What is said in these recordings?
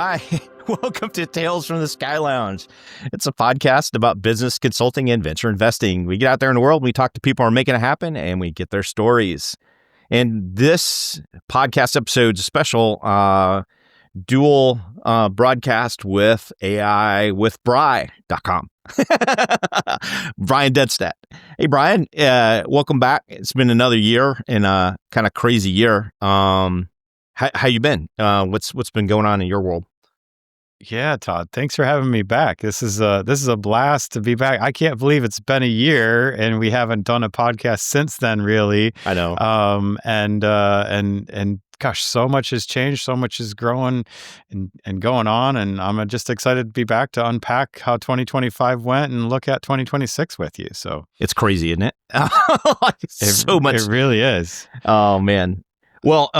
Hi, welcome to Tales from the Sky Lounge. It's a podcast about business consulting and venture investing. We get out there in the world, we talk to people who are making it happen, and we get their stories. And this podcast episode is a special dual broadcast with AI with Bry.com. Bryan Dennstedt. Hey, Bryan, welcome back. It's been another year and a kind of crazy year. How you been? What's been going on in your world? Yeah, Todd, thanks for having me back. This is a blast to be back. I can't believe it's been a year and we haven't done a podcast since then, really. I know. And gosh, so much has changed, so much is growing and going on, and I'm just excited to be back to unpack how 2025 went and look at 2026 with you. So it's crazy, isn't it? So much. It really is. Oh man. Well,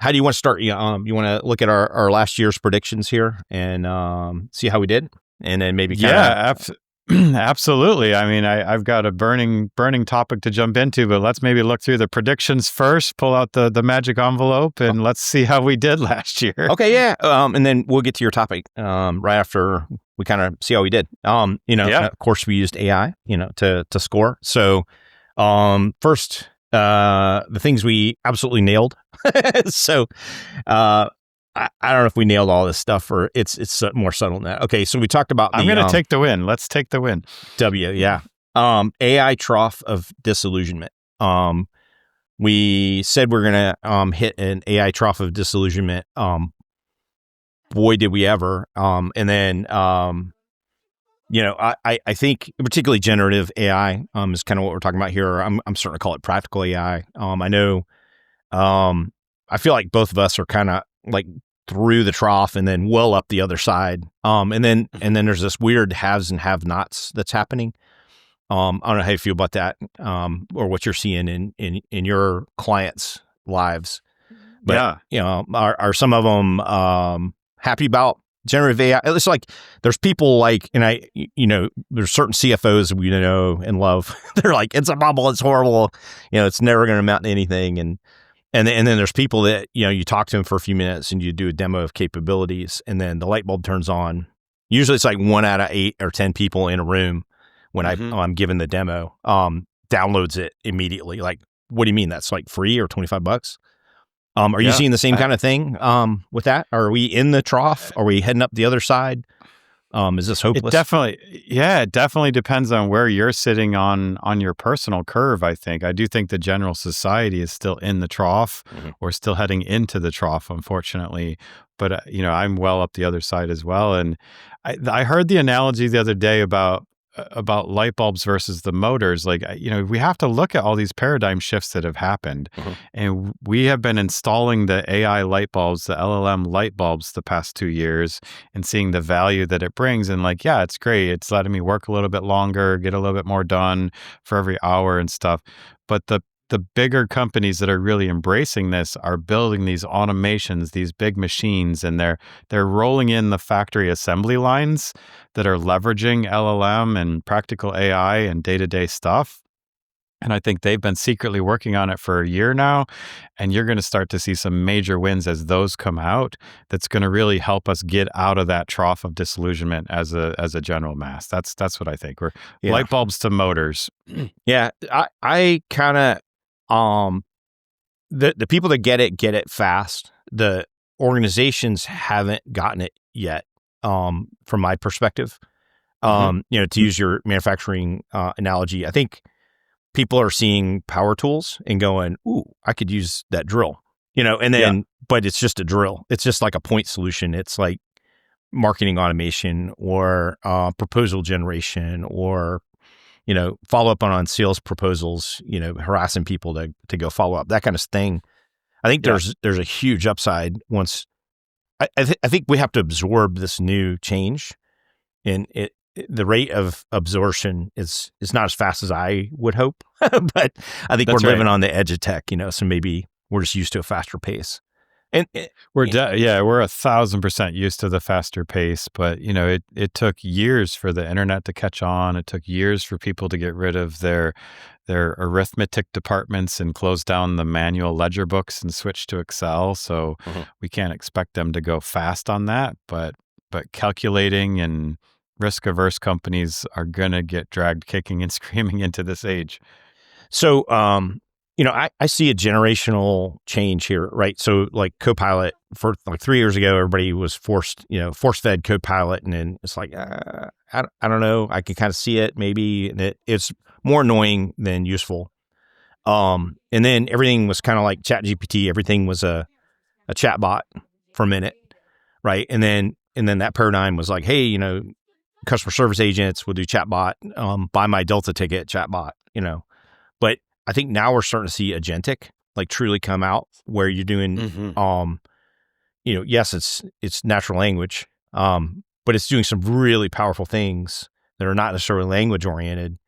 how do you want to start? You want to look at our last year's predictions here and see how we did, and then maybe absolutely. I mean, I've got a burning topic to jump into, but let's maybe look through the predictions first. Pull out the magic envelope, and let's see how we did last year. Okay, yeah. And then we'll get to your topic right after we kind of see how we did. Of course, we used AI, to score. So, first. The things we absolutely nailed. So, I don't know if we nailed all this stuff or it's more subtle than that. Okay. So we talked about, I'm going to take the win. Let's take the win. Yeah. AI Trough of Disillusionment. We said we're going to, hit an AI Trough of Disillusionment. Boy, did we ever. And then, I think particularly generative AI is kind of what we're talking about here. I'm starting to call it practical AI. I know, I feel like both of us are kind of like through the trough and then well up the other side. And then there's this weird haves and have-nots that's happening. I don't know how you feel about that, or what you're seeing in your clients' lives. But are some of them happy about generative AI? It's like there's people like, and there's certain CFOs we know and love. They're like, it's a bubble, it's horrible, it's never going to amount to anything. And then there's people that you talk to them for a few minutes and you do a demo of capabilities, and then the light bulb turns on. Usually it's like 1 out of 8 or 10 people in a room when I'm given the demo downloads it immediately. Like, what do you mean? That's like free or $25? Are you seeing the same kind of thing with that? Are we in the trough? Are we heading up the other side? Is this hopeless? It definitely depends on where you're sitting on your personal curve, I think. I do think the general society is still in the trough or still heading into the trough, unfortunately. But, I'm well up the other side as well. And I heard the analogy the other day about light bulbs versus the motors. Like, we have to look at all these paradigm shifts that have happened. And we have been installing the AI light bulbs, the LLM light bulbs the past 2 years and seeing the value that it brings. And it's great. It's letting me work a little bit longer, get a little bit more done for every hour and stuff. But the bigger companies that are really embracing this are building these automations, these big machines, and they're rolling in the factory assembly lines that are leveraging LLM and practical AI and day-to-day stuff. And I think they've been secretly working on it for a year now, and you're going to start to see some major wins as those come out. That's going to really help us get out of that trough of disillusionment as a general mass. That's what I think. We're light bulbs to motors. Yeah, I kind of. The people that get it fast. The organizations haven't gotten it yet. From my perspective, to use your manufacturing analogy, I think people are seeing power tools and going, "Ooh, I could use that drill," and then, but it's just a drill. It's just like a point solution. It's like marketing automation or proposal generation or follow up on sales proposals, harassing people to go follow up, that kind of thing. I think there's a huge upside once. I think we have to absorb this new change, and the rate of absorption is not as fast as I would hope, but I think we're living on the edge of tech, so maybe we're just used to a faster pace. And We're 1,000% used to the faster pace, but it took years for the internet to catch on. It took years for people to get rid of their arithmetic departments and close down the manual ledger books and switch to Excel. So we can't expect them to go fast on that, but calculating and risk averse companies are gonna get dragged kicking and screaming into this age. So, I see a generational change here, right? So like Copilot, for like 3 years ago, everybody was force-fed Copilot, and then it's like, I don't know. I can kind of see it maybe, and it's more annoying than useful. And then everything was kind of like ChatGPT. Everything was a chatbot for a minute, right? And then that paradigm was like, hey, customer service agents will do chatbot, buy my Delta ticket chatbot, But I think now we're starting to see Agentic like truly come out, where you're doing, yes, it's natural language, but it's doing some really powerful things that are not necessarily language oriented,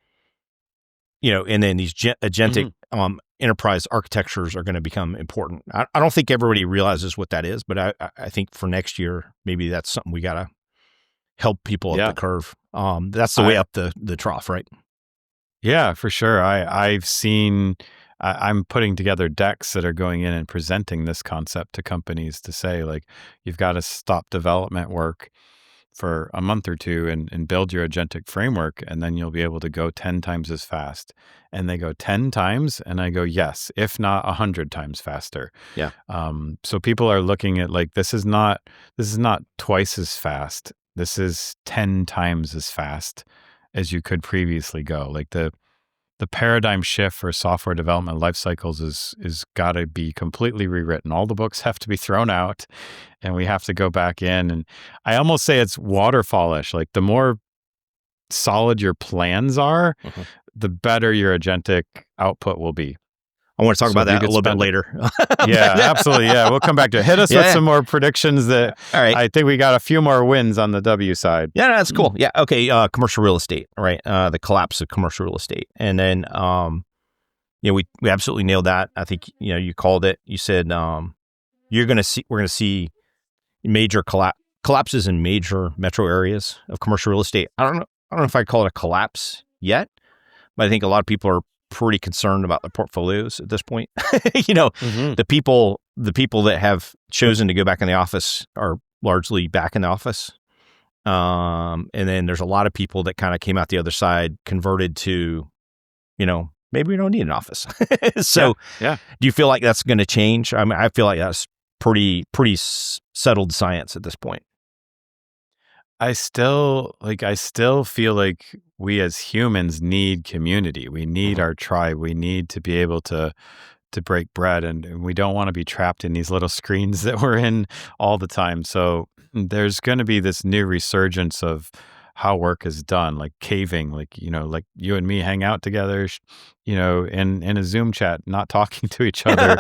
and then these Agentic enterprise architectures are going to become important. I don't think everybody realizes what that is, but I think for next year, maybe that's something we got to help people up the curve. That's the way up the trough, right? Yeah, for sure. I've seen, I'm putting together decks that are going in and presenting this concept to companies to say, like, you've got to stop development work for a month or two and build your agentic framework, and then you'll be able to go 10 times as fast. And they go 10 times, and I go, yes, if not 100 times faster. Yeah. So people are looking at like, this is not twice as fast. This is 10 times as fast as you could previously go. Like the paradigm shift for software development life cycles is got to be completely rewritten. All the books have to be thrown out, and we have to go back in. And I almost say it's waterfallish. Like the more solid your plans are, the better your agentic output will be. I want to talk about that a little bit later. Yeah, absolutely. Yeah, we'll come back to it. Hit us with some more predictions that all right. I think we got a few more wins on the W side. Yeah, that's cool. Yeah, okay. Commercial real estate, right? The collapse of commercial real estate. And then, we absolutely nailed that. I think, you called it. You said we're going to see major collapses in major metro areas of commercial real estate. I don't know if I'd call it a collapse yet, but I think a lot of people are pretty concerned about their portfolios at this point. The people that have chosen to go back in the office are largely back in the office. And then there's a lot of people that kind of came out the other side, converted to, maybe we don't need an office. So yeah. Do you feel like that's going to change? I mean, I feel like that's pretty settled science at this point. I still feel like we as humans need community. We need our tribe. We need to be able to break bread, and we don't want to be trapped in these little screens that we're in all the time. So there's going to be this new resurgence of how work is done, like caving, like you and me hang out together, in a Zoom chat, not talking to each other,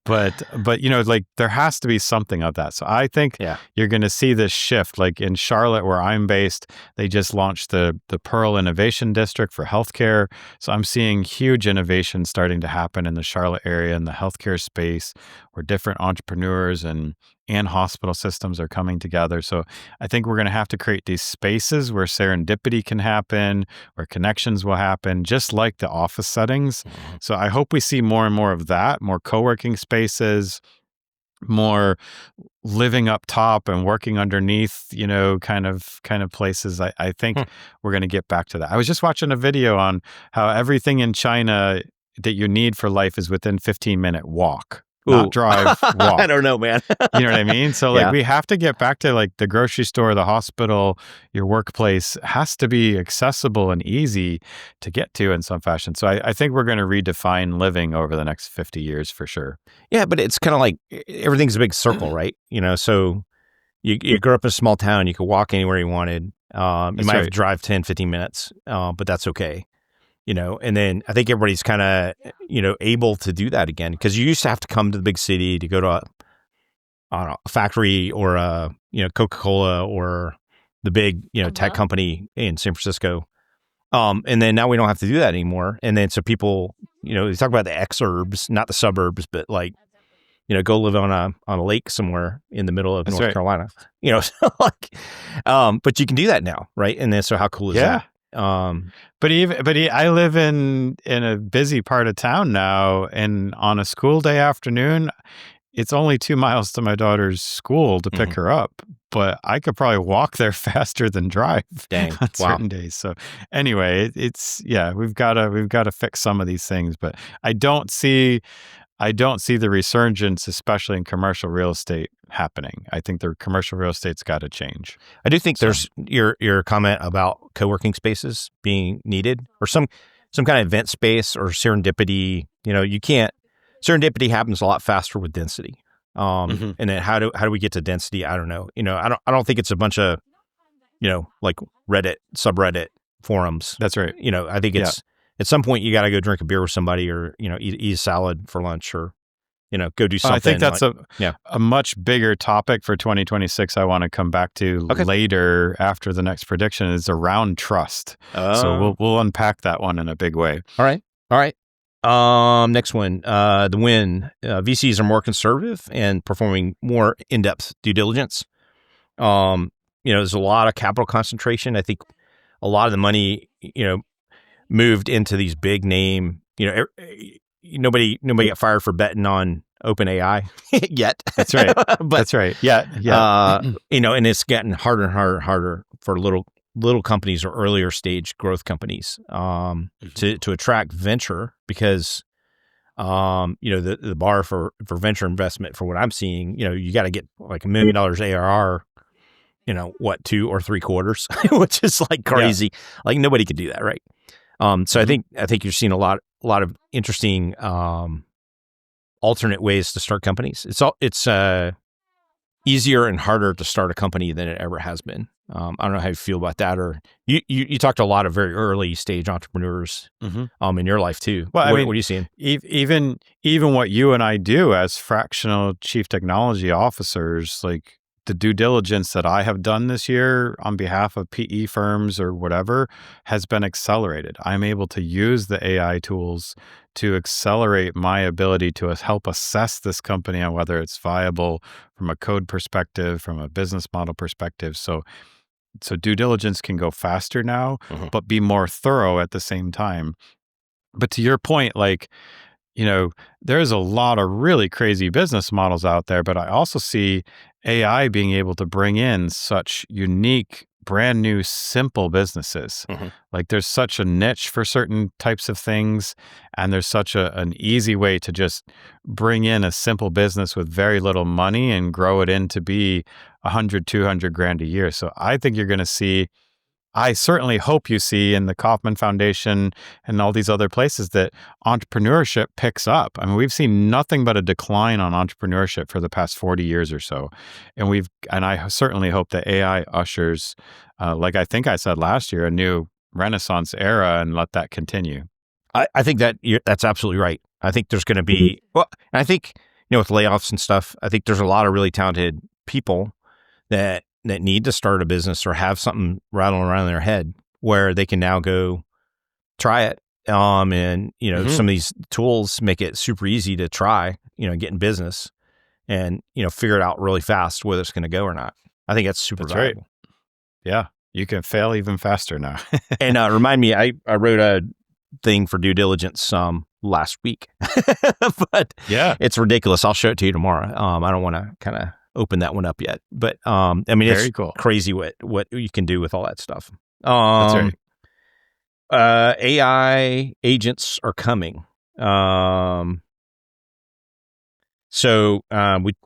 but like there has to be something of that. So I think you're going to see this shift. Like in Charlotte, where I'm based, they just launched the Pearl Innovation District for healthcare. So I'm seeing huge innovation starting to happen in the Charlotte area in the healthcare space, where different entrepreneurs and hospital systems are coming together. So I think we're going to have to create these spaces where serendipity can happen, where connections will happen, just like the office settings. So I hope we see more and more of that, more co-working spaces, more living up top and working underneath, kind of places. I think we're going to get back to that. I was just watching a video on how everything in China that you need for life is within 15-minute walk. Not drive, walk. I don't know, man. You know what I mean? So we have to get back to like the grocery store, the hospital, your workplace has to be accessible and easy to get to in some fashion. So I think we're going to redefine living over the next 50 years for sure. Yeah, but it's kind of like everything's a big circle, right? So you grew up in a small town, you could walk anywhere you wanted. You might have to drive 10, 15 minutes, but that's okay. And then I think everybody's kind of, able to do that again, because you used to have to come to the big city to go to a factory or Coca-Cola or the big, tech company in San Francisco. And then now we don't have to do that anymore. And then so people, they talk about the exurbs, not the suburbs, but like go live on a lake somewhere in the middle of That's North right. Carolina. So but you can do that now, right? And then so how cool is that? I live in a busy part of town now, and on a school day afternoon, it's only 2 miles to my daughter's school to pick her up, but I could probably walk there faster than drive Dang. on Wow. certain days. So anyway, we've got to fix some of these things, but I don't see the resurgence, especially in commercial real estate, happening. I think the commercial real estate's got to change. I do think there's your comment about co-working spaces being needed, or some kind of event space or serendipity. Serendipity happens a lot faster with density. And then how do we get to density? I don't know. I don't think it's a bunch of, like Reddit, subreddit forums. That's right. I think it's at some point you got to go drink a beer with somebody, or, eat a salad for lunch, or, go do something. I think that's a much bigger topic for 2026 I want to come back to later after the next prediction is around trust. So we'll unpack that one in a big way. All right. Next one, the win. VCs are more conservative and performing more in-depth due diligence. There's a lot of capital concentration. I think a lot of the money, moved into these big name, nobody got fired for betting on OpenAI yet. That's right. That's right. Yeah. And it's gotten harder and harder for little companies or earlier stage growth companies to attract venture, because the bar for venture investment, for what I'm seeing, you got to get like $1 million ARR, 2 or 3 quarters, which is like crazy. Like nobody could do that, right? So I think you're seeing a lot of interesting alternate ways to start companies. It's easier and harder to start a company than it ever has been. I don't know how you feel about that, or you talked to a lot of very early stage entrepreneurs in your life too. Well, what are you seeing? Even what you and I do as fractional chief technology officers, like the due diligence that I have done this year on behalf of PE firms or whatever has been accelerated. I'm able to use the AI tools to accelerate my ability to help assess this company on whether it's viable from a code perspective, from a business model perspective. So due diligence can go faster now, but be more thorough at the same time. But to your point, like, there's a lot of really crazy business models out there, but I also see AI being able to bring in such unique, brand new, simple businesses. Like there's such a niche for certain types of things, and there's such an easy way to just bring in a simple business with very little money and grow it into be 100, 200 grand a year. So I think you're going to see, I certainly hope you see in the Kauffman Foundation and all these other places that entrepreneurship picks up. I mean, we've seen nothing but a decline on entrepreneurship for the past 40 years or so. And I certainly hope that AI ushers, like I think I said last year, a new Renaissance era, and let that continue. I think that's absolutely right. I think there's going to be, I think, with layoffs and stuff, I think there's a lot of really talented people that need to start a business or have something rattling around in their head where they can now go try it. And, some of these tools make it super easy to try, get in business and, figure it out really fast whether it's going to go or not. I think that's super valuable. Right. Yeah. You can fail even faster now. And remind me, I wrote a thing for due diligence last week, but it's ridiculous. I'll show it to you tomorrow. I don't want to kind of open that one up yet, but it's cool. Crazy what you can do with all that stuff. That's right. AI agents are coming. So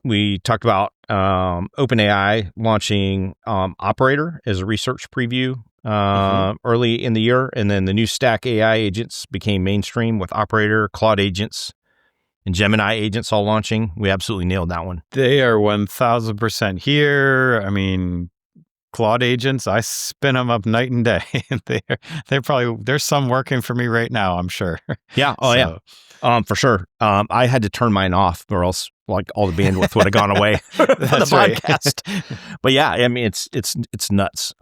we talked about OpenAI launching Operator as a research preview early in the year, and then the new Stack AI agents became mainstream with Operator, Claude agents, and Gemini agents all launching. We absolutely nailed that one. They are 1000% here. I mean, Claude agents, I spin them up night and day. There's some working for me right now, I'm sure. Yeah. Oh, yeah. For sure. I had to turn mine off, or else like all the bandwidth would have gone away from the That's right. podcast. But yeah, I mean, it's nuts.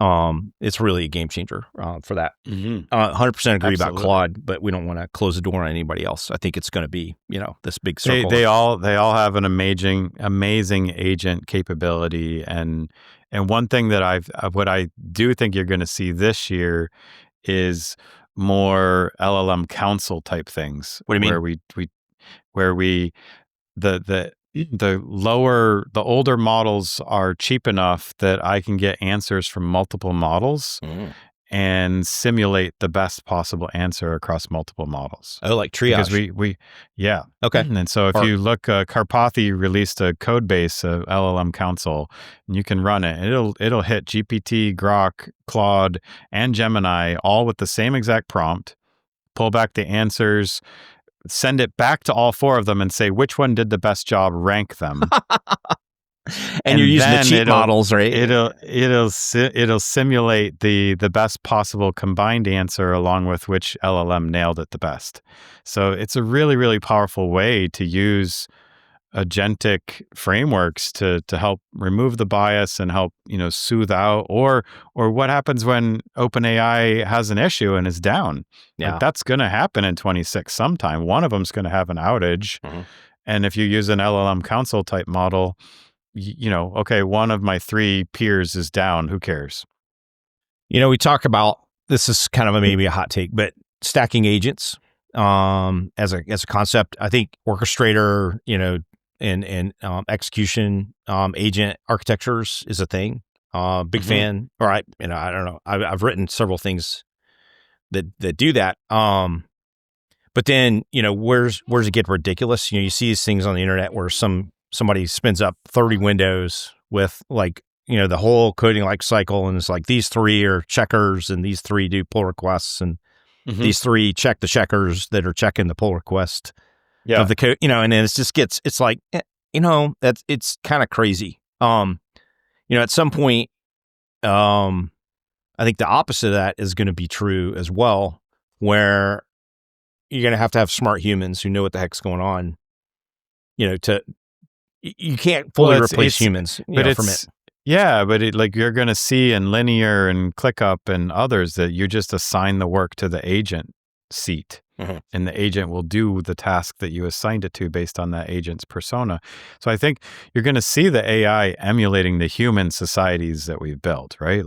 It's really a game changer for that. 100% agree about Absolutely. Claude, but we don't want to close the door on anybody else. I think it's going to be, this big circle. They all have an amazing agent capability, and one thing that what I do think you're going to see this year is more LLM council type things. What do you mean? Where we the older models are cheap enough that I can get answers from multiple models and simulate the best possible answer across multiple models. Oh, like triage. Because yeah. Okay. And so if you look, Karpathy released a code base of LLM Council, and you can run it. It'll hit GPT, Grok, Claude, and Gemini all with the same exact prompt, pull back the answers, send it back to all four of them and say, which one did the best job, rank them. And you're using the cheat models, right? It'll simulate the best possible combined answer along with which LLM nailed it the best. So it's a really, really powerful way to use agentic frameworks to help remove the bias and help, soothe out, or what happens when OpenAI has an issue and is down. Yeah. Like, that's going to happen in 26 sometime. One of them's going to have an outage. And if you use an LLM council type model, okay, one of my three peers is down. Who cares? We talk about, this is kind of maybe a hot take, but stacking agents as a concept. I think orchestrator, and execution agent architectures is a thing. Big fan. All right, I don't know. I've written several things that do that. But then where's it get ridiculous? You see these things on the internet where somebody spins up 30 windows with the whole coding life cycle, and it's like these three are checkers and these three do pull requests, and these three check the checkers that are checking the pull request of the code, and then it's like, it's kind of crazy. At some point, I think the opposite of that is going to be true as well, where you're going to have smart humans who know what the heck's going on, you can't fully replace humans, from it. Yeah, but you're going to see in Linear and ClickUp and others that you just assign the work to the agent seat, and the agent will do the task that you assigned it to based on that agent's persona. So I think you're going to see the AI emulating the human societies that we've built, right?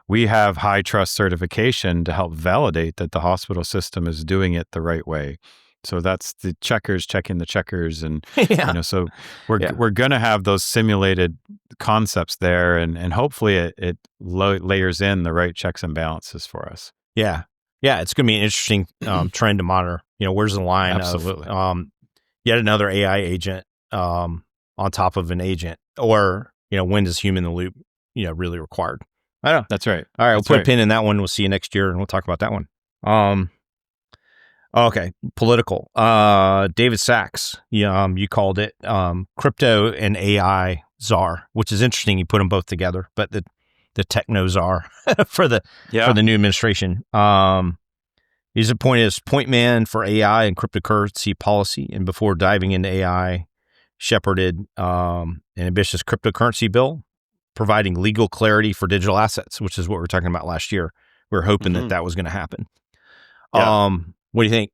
We have high trust certification to help validate that the hospital system is doing it the right way. So that's the checkers checking the checkers, and so we're going to have those simulated concepts there, and hopefully it layers in the right checks and balances for us. Yeah, it's going to be an interesting trend to monitor. Where's the line Absolutely. of yet another AI agent on top of an agent, or when does human in the loop really required? I don't know. That's right. All right, we'll put a pin in that one. We'll see you next year, and we'll talk about that one. Okay, political. David Sachs, you called it crypto and AI czar, which is interesting. You put them both together, but the techno czar for the new administration. He's appointed as point man for AI and cryptocurrency policy, and before diving into AI, shepherded an ambitious cryptocurrency bill, providing legal clarity for digital assets, which is what we were talking about last year. We were hoping that was going to happen. Yeah. What do you think?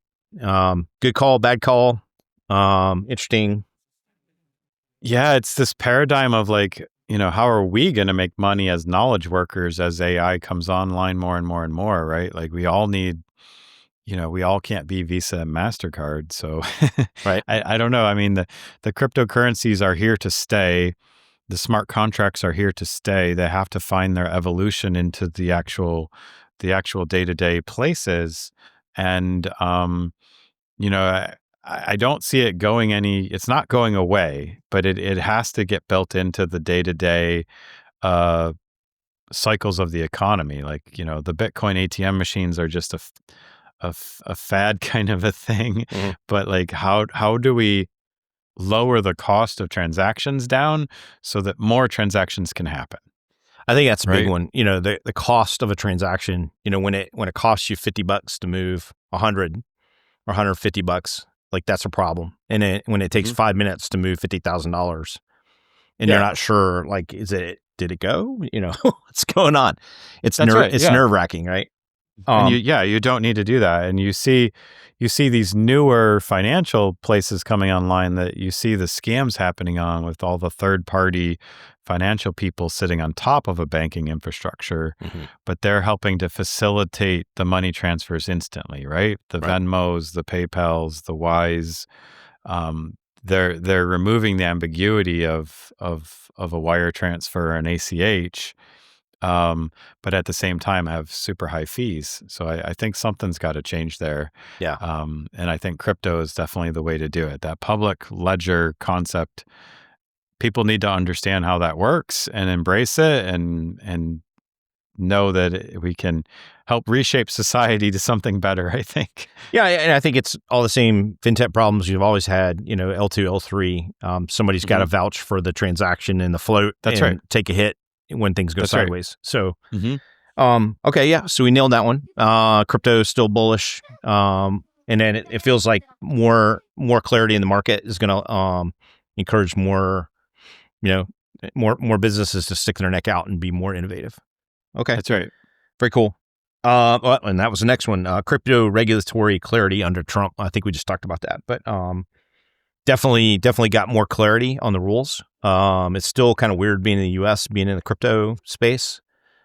Good call, bad call? Interesting. Yeah, it's this paradigm of how are we going to make money as knowledge workers as AI comes online more and more and more, right? We all need, we all can't be Visa and MasterCard. So right. I don't know. I mean, the cryptocurrencies are here to stay. The smart contracts are here to stay. They have to find their evolution into the actual day-to-day places. And, I don't see it going it's not going away, but it has to get built into the day-to-day cycles of the economy. The Bitcoin ATM machines are just a fad kind of a thing, but how do we lower the cost of transactions down so that more transactions can happen? I think that's a big one. The cost of a transaction, when it costs you $50 to move 100 or $150, like that's a problem. And when it takes Mhm. 5 minutes to move $50,000 and Yeah. you're not sure, like, did it go? What's going on? It's That's right. Yeah. nerve wracking, right? And Um, you don't need to do that. And you see these newer financial places coming online that you see the scams happening on with all the third party financial people sitting on top of a banking infrastructure, mhm, but they're helping to facilitate the money transfers instantly, right? The right. Venmos, the PayPals, the Wise, they're removing the ambiguity of a wire transfer and ACH, but at the same time have super high fees. So I think something's got to change there. Yeah. And I think crypto is definitely the way to do it. That public ledger concept, people need to understand how that works and embrace it and know that we can help reshape society to something better, I think. Yeah, and I think it's all the same fintech problems you've always had, L2, L3. Somebody's got to Mhm. vouch for the transaction and the float That's and right. take a hit when things go That's right. sideways. So, Hmm. okay, yeah, so we nailed that one. Crypto is still bullish. And then it feels like more clarity in the market is going to encourage more, more businesses to stick their neck out and be more innovative. Okay, That's right. very cool. And that was the next one. Crypto regulatory clarity under Trump. I think we just talked about that, but definitely got more clarity on the rules. It's still kind of weird being in the U.S., being in the crypto space,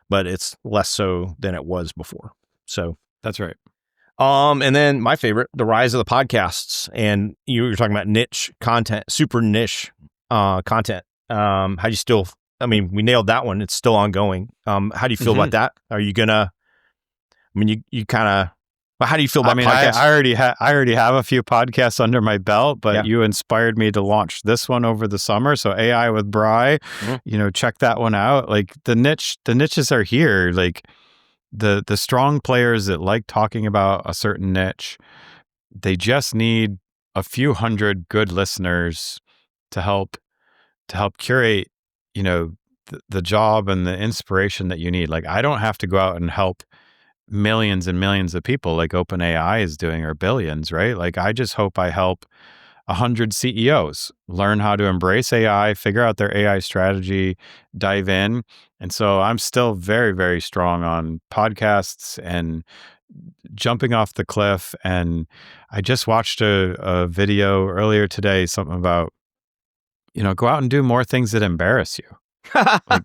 but it's less so than it was before. So, That's right. and then my favorite, the rise of the podcasts, and you were talking about niche content, super niche content. How do you still? I mean, we nailed that one. It's still ongoing. How do you feel Mhm. about that? Are you gonna? I mean, you kind of. Well, how do you feel I about mean, podcasts? I already have a few podcasts under my belt, but Yeah. you inspired me to launch this one over the summer. So AI with Bry, Mhm. check that one out. Like the niches are here. Like the strong players that like talking about a certain niche, they just need a few hundred good listeners to help curate, the job and the inspiration that you need. Like I don't have to go out and help millions and millions of people like OpenAI is doing, or billions, right? Like I just hope I help 100 CEOs learn how to embrace AI, figure out their AI strategy, dive in. And so I'm still very, very strong on podcasts and jumping off the cliff. And I just watched a video earlier today, something about, go out and do more things that embarrass you. Like,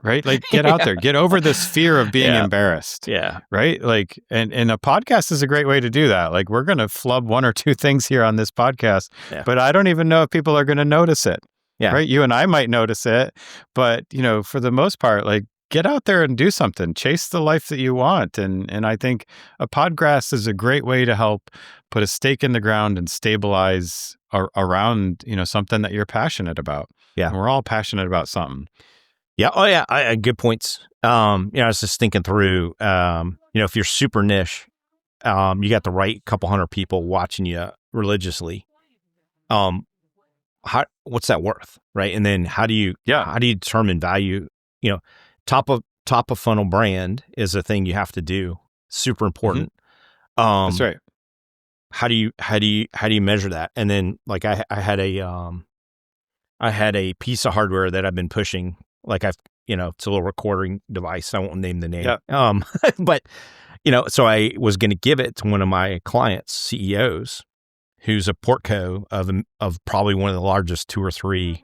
right? Like get out there, get over this fear of being Yeah. embarrassed. Yeah. Right. Like, and a podcast is a great way to do that. Like we're going to flub one or two things here on this podcast, Yeah. but I don't even know if people are going to notice it. Yeah. Right. You and I might notice it, but for the most part, like get out there and do something, chase the life that you want. And I think a podcast is a great way to help put a stake in the ground and stabilize around, something that you're passionate about. Yeah. And we're all passionate about something. Yeah. Oh, yeah. Good points. I was just thinking through, if you're super niche, you got the right couple hundred people watching you religiously. What's that worth? Right. And then how do you determine value? Top of funnel brand is a thing you have to do. Super important. That's right. How do you measure that? And then like I had a piece of hardware that I've been pushing, like it's a little recording device. I won't name the name. Yeah. But so I was going to give it to one of my clients, CEOs, who's a portco of probably one of the largest 2 or 3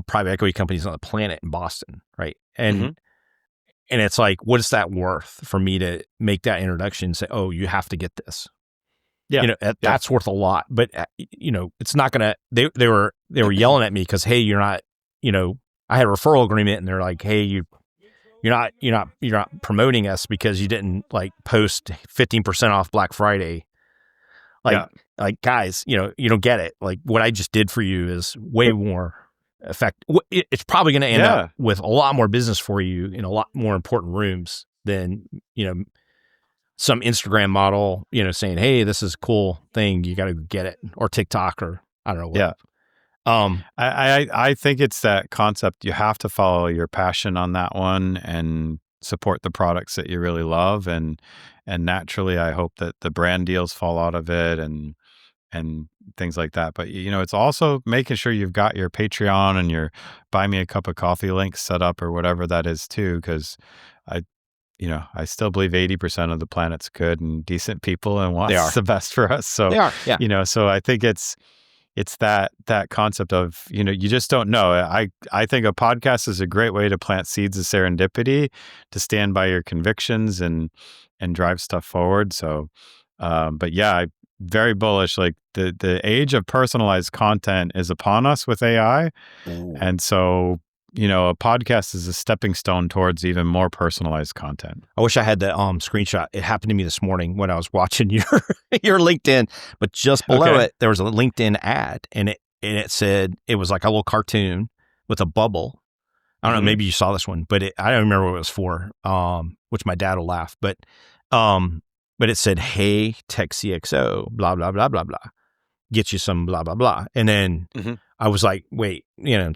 private equity companies on the planet in Boston, right? And it's like, what is that worth for me to make that introduction and say, oh, you have to get this? Yeah. That's worth a lot. But it's not gonna. They were yelling at me because, hey, you're not. I had a referral agreement, and they're like, hey, you're not promoting us because you didn't like post 15% off Black Friday. Like guys, you don't get it. Like what I just did for you is way more effective. It's probably going to end up with a lot more business for you in a lot more important rooms than some Instagram model, saying, hey, this is a cool thing, you got to get it, or TikTok, or I don't know what. Yeah. I think it's that concept. You have to follow your passion on that one and support the products that you really love. And naturally, I hope that the brand deals fall out of it. And and things like that. But it's also making sure you've got your Patreon and your buy me a cup of coffee link set up or whatever that is too, because I I still believe 80% of the planet's good and decent people and They are. wants the best for us. So They are. Yeah. so I think it's that concept of, you just don't know. I think a podcast is a great way to plant seeds of serendipity, to stand by your convictions and drive stuff forward. So, but yeah, very bullish. Like the age of personalized content is upon us with AI. Ooh. And so, a podcast is a stepping stone towards even more personalized content. I wish I had that screenshot. It happened to me this morning when I was watching your LinkedIn, but just below it there was a LinkedIn ad, and it said, it was like a little cartoon with a bubble. I don't know, maybe you saw this one, but I don't remember what it was for. Which my dad will laugh, but it said, "Hey, Tech CXO, blah blah blah blah blah, get you some blah blah blah," and then I was like, wait,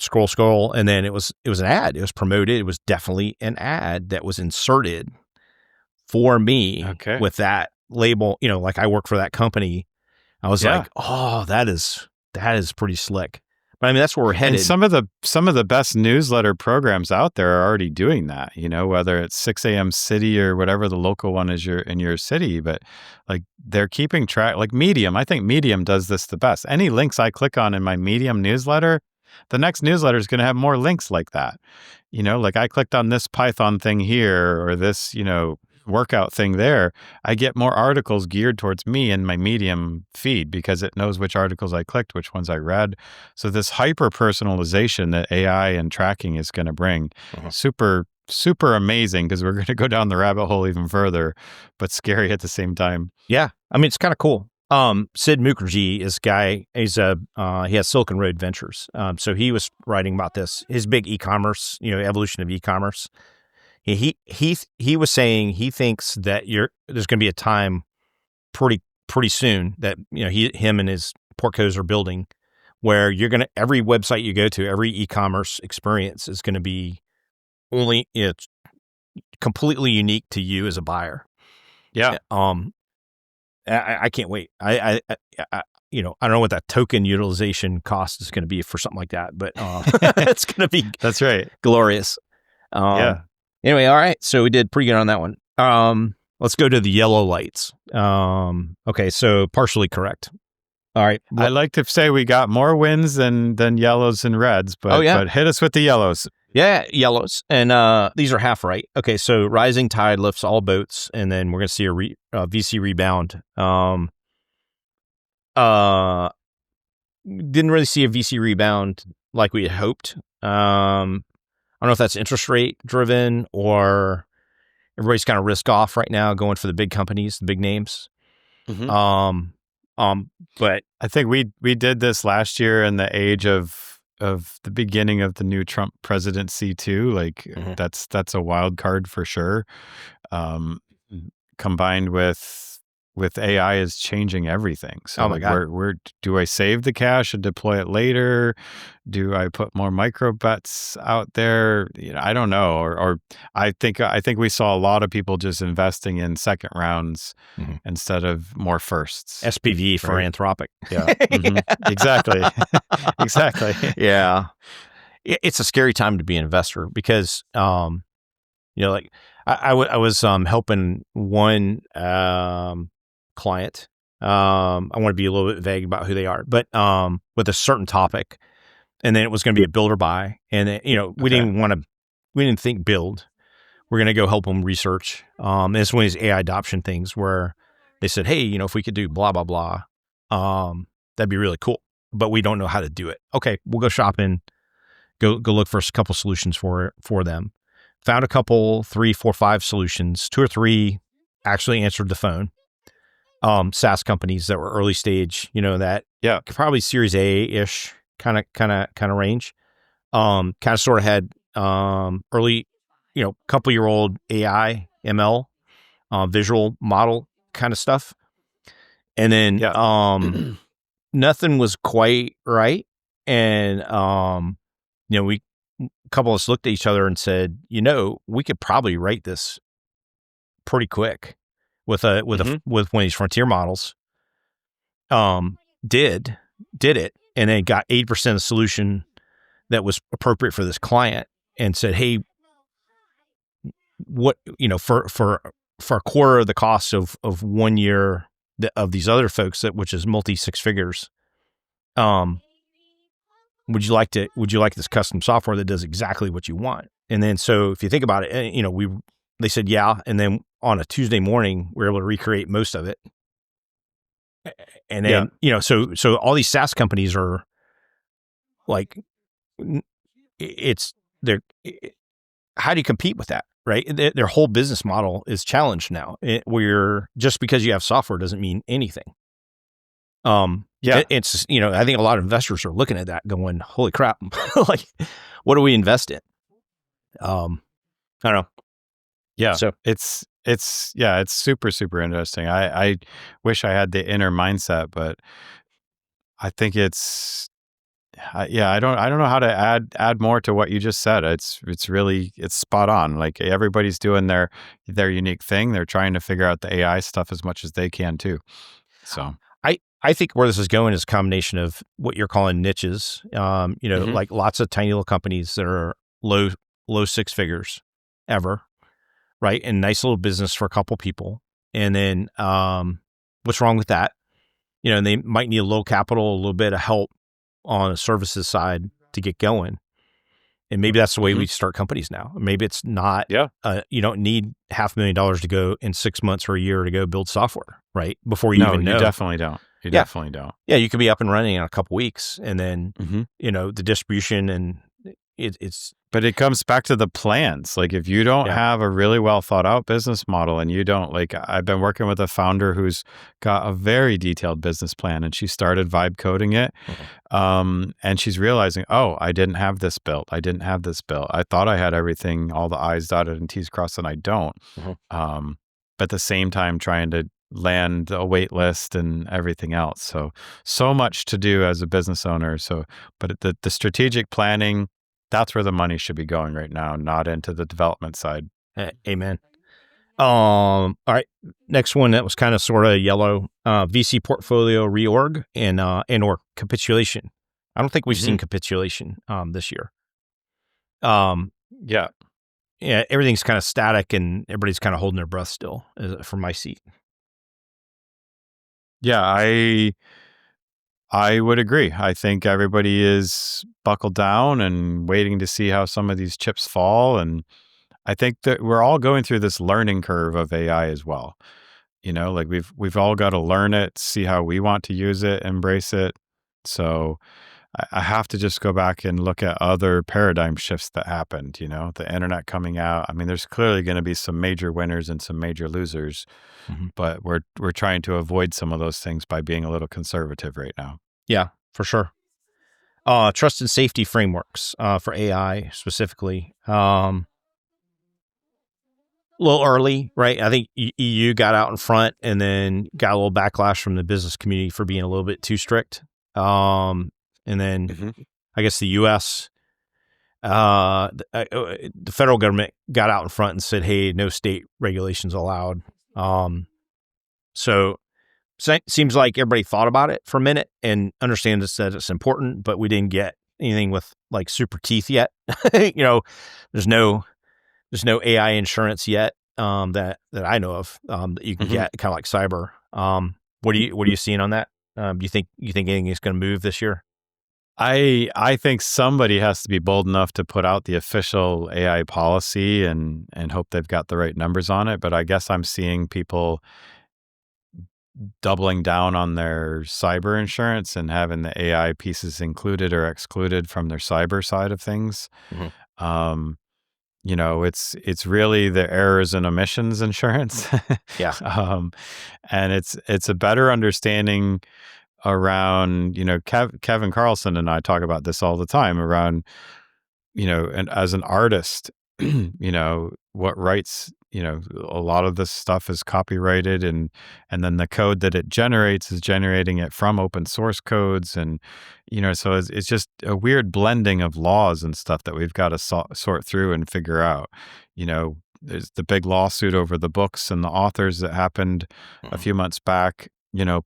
scroll, and then it was an ad. It was promoted. It was definitely an ad that was inserted for me with that label. Like I work for that company. I was like, oh, that is pretty slick. But I mean, that's where we're headed. And some of the best newsletter programs out there are already doing that. Whether it's 6 a.m. City or whatever the local one is in your city, but like they're keeping track. Like Medium, I think Medium does this the best. Any links I click on in my Medium newsletter, the next newsletter is going to have more links like that. Like I clicked on this Python thing here or this, workout thing there, I get more articles geared towards me in my Medium feed because it knows which articles I clicked, which ones I read. So this hyper personalization that AI and tracking is going to bring, super, super amazing, because we're going to go down the rabbit hole even further, but scary at the same time. Yeah. I mean, it's kind of cool. Sid Mukherjee is a guy, he has Silicon Road Ventures. So he was writing about this, his big e-commerce, evolution of e-commerce. He was saying he thinks that there's going to be a time pretty soon that him and his portcos are building where every website you go to, every e-commerce experience is going to be only it's completely unique to you as a buyer. Yeah. I can't wait. I don't know what that token utilization cost is going to be for something like that, but it's going to be that's right, glorious. Yeah. Anyway, all right. So we did pretty good on that one. Let's go to the yellow lights. Okay, so partially correct. All right. I like to say we got more wins than yellows and reds, but but hit us with the yellows. Yeah, yellows. And these are half right. Okay, so rising tide lifts all boats, and then we're going to see a VC rebound. Didn't really see a VC rebound like we had hoped. I don't know if that's interest rate driven or everybody's kind of risk off right now, going for the big companies, the big names. But I think we did this last year in the age of the beginning of the new Trump presidency too. Like that's a wild card for sure. Combined with AI is changing everything. So where do I save the cash and deploy it later? Do I put more micro bets out there? I don't know. Or I think we saw a lot of people just investing in second rounds instead of more firsts. SPV for Anthropic. Yeah. Exactly. Exactly. Yeah. It's a scary time to be an investor because, like I was helping one client. I want to be a little bit vague about who they are, but with a certain topic, and then it was going to be a build or buy, and then, we didn't think build. We're going to go help them research. And it's one of these AI adoption things where they said, hey, if we could do blah blah blah, that'd be really cool, but we don't know how to do it. Okay, we'll go shopping, go look for a couple solutions for them. Found a couple, 3, 4, 5 solutions. 2 or 3 actually answered the phone. SaaS companies that were early stage, that probably Series A-ish kind of range. Kind of sort of had early, couple-year-old AI, ML, visual model kind of stuff. And then nothing was quite right. And a couple of us looked at each other and said, we could probably write this pretty quick with one of these frontier models. did it, and then got 80% of the solution that was appropriate for this client, and said, hey, what, for a quarter of the cost of 1 year of these other folks, which is multi six figures, would you like this custom software that does exactly what you want? And then, so if you think about it, they said, yeah. And then on a Tuesday morning, we were able to recreate most of it. And then, so all these SaaS companies are like, how do you compete with that? Right. Their whole business model is challenged now, where just because you have software doesn't mean anything. It's, I think a lot of investors are looking at that going, holy crap, like, what do we invest in? I don't know. Yeah. So it's super, super interesting. I wish I had the inner mindset, but I think I don't know how to add more to what you just said. It's spot on. Like, everybody's doing their unique thing. They're trying to figure out the AI stuff as much as they can too. So I think where this is going is a combination of what you're calling niches, like lots of tiny little companies that are low six figures ever, right? And nice little business for a couple people. And then what's wrong with that? And they might need a little capital, a little bit of help on the services side to get going. And maybe that's the way we start companies now. Maybe it's not, you don't need $500,000 to go in 6 months or a year to go build software, right? Before you even know. You definitely don't. You definitely don't. Yeah, you could be up and running in a couple weeks, and then, the distribution and it's. But it comes back to the plans. Like, if you don't have a really well thought out business model, and you don't, like, I've been working with a founder who's got a very detailed business plan, and she started vibe coding it. And she's realizing, oh, I didn't have this built. I thought I had everything, all the I's dotted and T's crossed, and I don't. But at the same time, trying to land a wait list and everything else. So much to do as a business owner. But the strategic planning, that's where the money should be going right now, not into the development side. Amen. All right. Next one that was kind of sort of yellow, VC portfolio reorg and or capitulation. I don't think we've seen capitulation this year. Yeah, everything's kind of static and everybody's kind of holding their breath still from my seat. Yeah, I would agree. I think everybody is buckled down and waiting to see how some of these chips fall. And I think that we're all going through this learning curve of AI as well. Like, we've all got to learn it, see how we want to use it, embrace it. So I have to just go back and look at other paradigm shifts that happened, the internet coming out. I mean, there's clearly going to be some major winners and some major losers, but we're trying to avoid some of those things by being a little conservative right now. Yeah, for sure. Trust and safety frameworks for AI specifically. A little early, right? I think EU got out in front and then got a little backlash from the business community for being a little bit too strict. And then I guess the U.S., the federal government got out in front and said, hey, no state regulations allowed. So seems like everybody thought about it for a minute and understands that it's important, but we didn't get anything with like super teeth yet. There's no AI insurance yet that I know of that you can get, kind of like cyber. What are you seeing on that? Do you think anything is going to move this year? I think somebody has to be bold enough to put out the official AI policy and hope they've got the right numbers on it. But I guess I'm seeing people doubling down on their cyber insurance and having the AI pieces included or excluded from their cyber side of things. It's really the errors and omissions insurance. And it's a better understanding around, Kevin Carlson and I talk about this all the time around, and as an artist, what rights, a lot of this stuff is copyrighted and then the code that it generates is generating it from open source codes. And, so it's just a weird blending of laws and stuff that we've got to sort through and figure out. There's the big lawsuit over the books and the authors that happened a few months back.